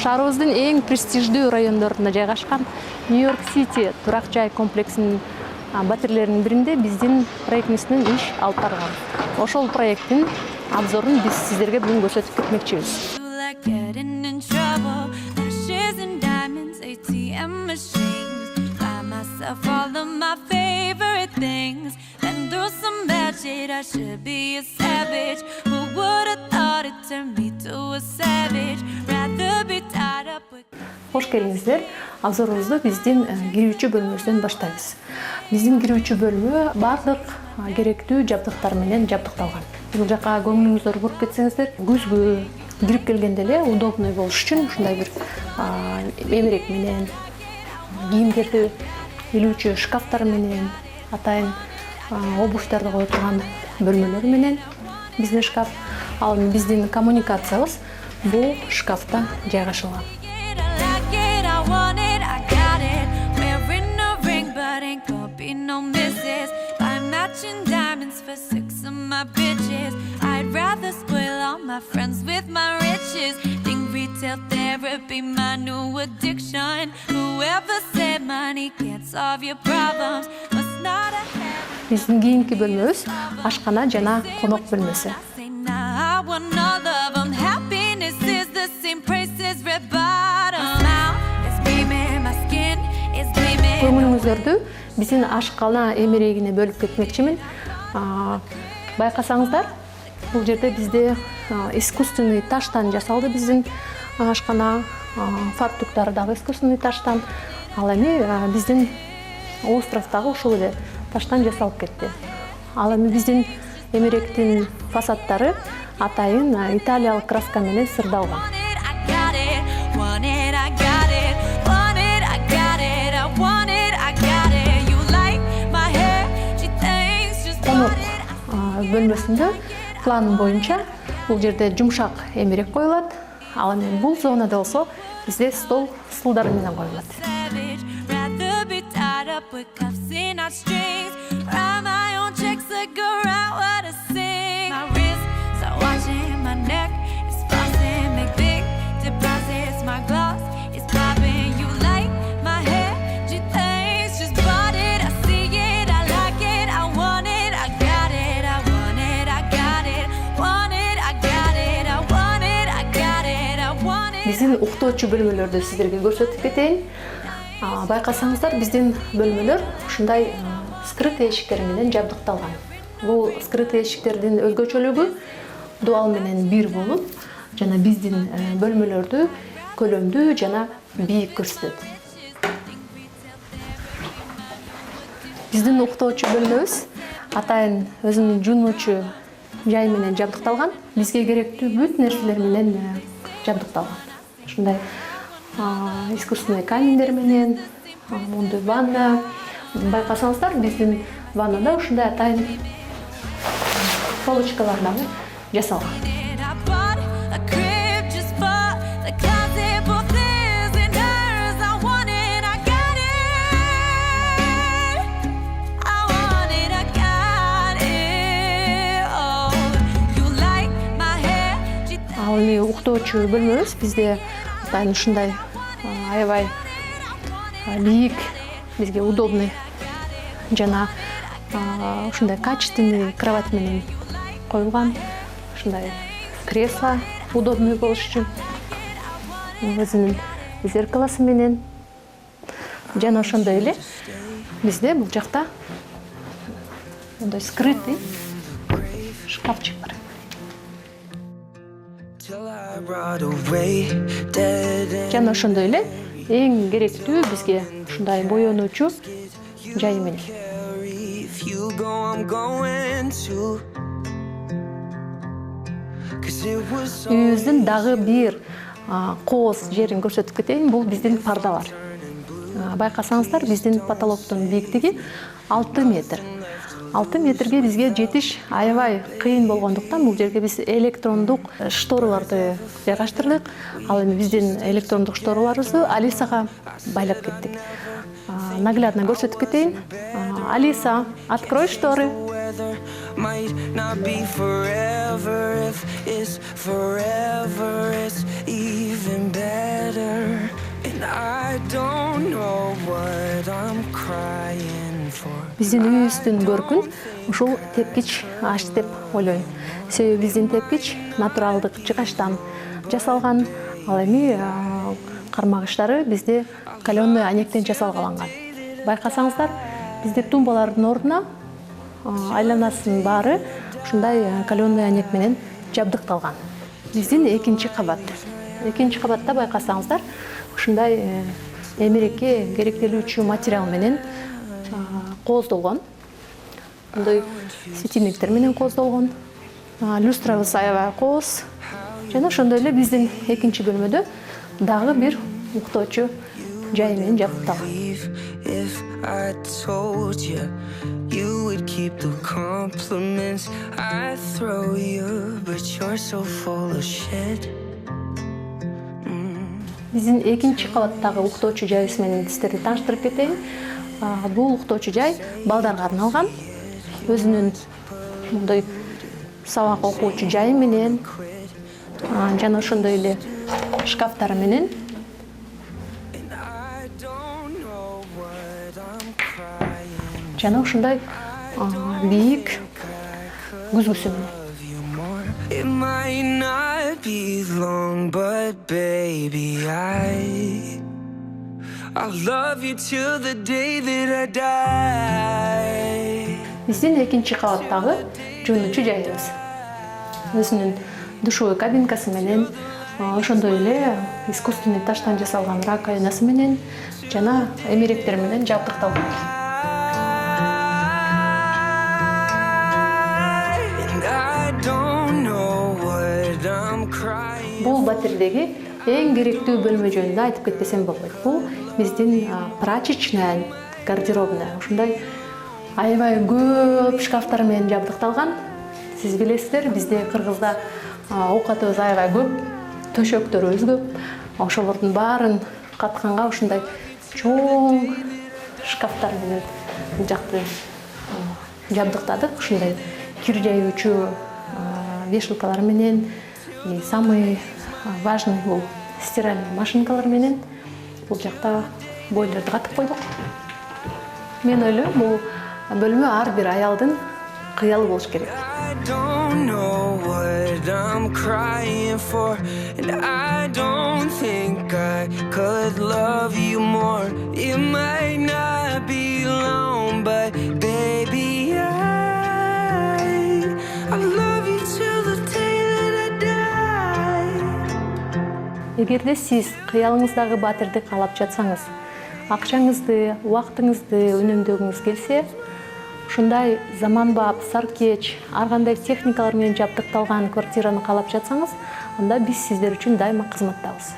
шаарыбыздын эң престиждүү райондорунда жайгашкан Нью-Йорк Сити турак жай комплексинин батирлеринин биринде биздин проектибиздин иш алып барылган. Ошол проекттин обзорун биз сиздерге бүгүн көрсөтүп кетмекчибиз. All of my favorite things, and through some bad shit I should be a savage. Who would have thought it turned me to a savage? Rather be tied up with. Хош келиңиздер. Обзорубузду биздин кирүүчү бөлмөбүздөн баштайбыз. Биздин кирүүчү бөлмө бардык керектүү жабдыктар менен жабдыкталган. Бул жака көңүлүңүздөр буруп кетсеңиздер, күзгү кирип келгенде эле удобный болуш үчүн ушундай бир эмерек менен кийимдерди илүүчү шкафтар менен, атайын обувьтарды кое турган бөлмөлөр менен биздин шкаф. Ал биздин коммуникациябыз бул шкафта жайгашылган. Retail therapy, my new addiction. Whoever said money can't solve your problems must not have. Биздин кийинки бөлмөбүз ашкана жана конок бөлмөсү. Көңүлүңүздөрдү биздин ашкана эмерегине бөлүп кетмекчимин. Байкасаңыздар, бул жерде бизде искусственный таштан жасалды биздин ашкана, фартуктар дагы искусственный таштан. Ал эми биздин островдагы ушул эле таштан жасалып кетти. Ал эми биздин эмеректин фасадтары атайын италиялык краска менен сырдалган. Конок бөлмөсүндө план боюнча бул жерде жумшак эмерек коюлат. Ал эми бул зонада болсо бизде стулдар менен коюлат. Биздин уктоочу бөлмөлөрдү сиздерге көрсөтүп кетейин. Байкасаңыздар, биздин бөлмөлөр ушундай скрытый эшиктер менен жабдыкталган. Бул скрытый эшиктердин өзгөчөлүгү дуал менен бир болуп, жана биздин бөлмөлөрдү көлөмдүү жана бийик көрсөтөт. Биздин уктоочу бөлмөбүз атайын өзүнүн жуунуучу жай менен жабдыкталган. Бизге керектүү бүт нерселер менен жабдыкталган. Ушундай искусственный каминдер менен, мондой ванна. Байкасаңыздар, биздин ваннада ушундай атайын полочкалар дагы жасалган. Ал эми уктоочу бөлмөбүз бизде атайын ушундай аябай бийик, бизге удобный жана ушундай качественный кровать менен коюлган. Ушундай кресло удобный болуш үчүн өзүнүн зеркаласы менен. Жана ошондой эле бизде бул жакта мындай скрытый шкафчик бар. Жана ошондой эле эң керектүү бизге ушундай боёнуучу жай менен. Үйүбүздүн дагы бир кооз жерин көрсөтүп кетейин. Бул биздин пардалар. Байкасаңыздар, биздин потолоктун бийиктиги 6 метр. 6 метрге бизге жетиш аябай кыйын болгондуктан бул жерге биз электрондук штораларды жайгаштырдык. Ал эми биздин электрондук штораларыбызды Алисага байлап кеттик. Наглядно көрсөтүп кетейин. Алиса, открой шторы. биздин үйүбүздүн көркүн ушул тепкич ачты деп ойлойм. Себеби биздин тепкич натуралдык жыгачтан жасалган, ал эми кармагыштары бизде каленый анектен жасалган. Байкасаңыздар, бизде тумбалардын ордуна айланасынын баары ушундай каленый анек менен жабдыкталган. Биздин экинчи кабат. Экинчи кабатта байкасаңыздар, ушундай эмерекке керектелүүчү материал менен кооздолгон. Мындай светильниктер менен кооздолгон. Люстрабыз аябай кооз. Жана ошондой эле биздин экинчи бөлмөдө дагы бир уктоочу жай менен жабдыкталган. You would keep the compliments I throw you, but you're so full of shit. Биздин экинчи кабаттагы уктоочу жайыбыз менен сиздерди тааныштырып кетейин. Бул уктоочу жай балдарга арналган. Өзүнүн мындай сабак окуучу жайы менен, жана ошондой эле шкафтары менен. Жана ушундай бийик күзгүсү менен. It might not be long, but baby, I'll love you till the day that I die. Биздин экинчи кабаттагы жуунуучу жайыбыз. Өзүнүн душевой кабинкасы менен, ошондой эле искусственный таштан жасалган раковинасы менен жана эмеректер менен жабдыкталган. Бул батирдеги эң керектүү бөлмө жөнүндө айтып кетпесем болбойт. Бул биздин прачечная, гардеробная. Ушундай аябай көп шкафтар менен жабдыкталган. Сиз билесиздер, бизде Кыргызда оокатыбыз аябай көп, төшөктөрүбүз көп. Ошолордун баарын катканга ушундай чоң шкафтар менен жакты жабдыктадык. Ушундай кир жаюучу вешалкалар менен, и самый важный бул стиральный машинкалар менен бул жакта бойлерди катып койдук. Мен ойлойм, бул бөлмө ар бир аялдын кыялы болуш керек. Эгерде сиз кыялыңыздагы батирди каалап жатсаңыз, акчаңызды, убактыңызды үнөмдөгүңүз келсе, ушундай заманбап, саркеч, ар кандай техникалар менен жабдыкталган квартираны каалап жатсаңыз, анда биз сиздер үчүн дайыма кызматтабыз.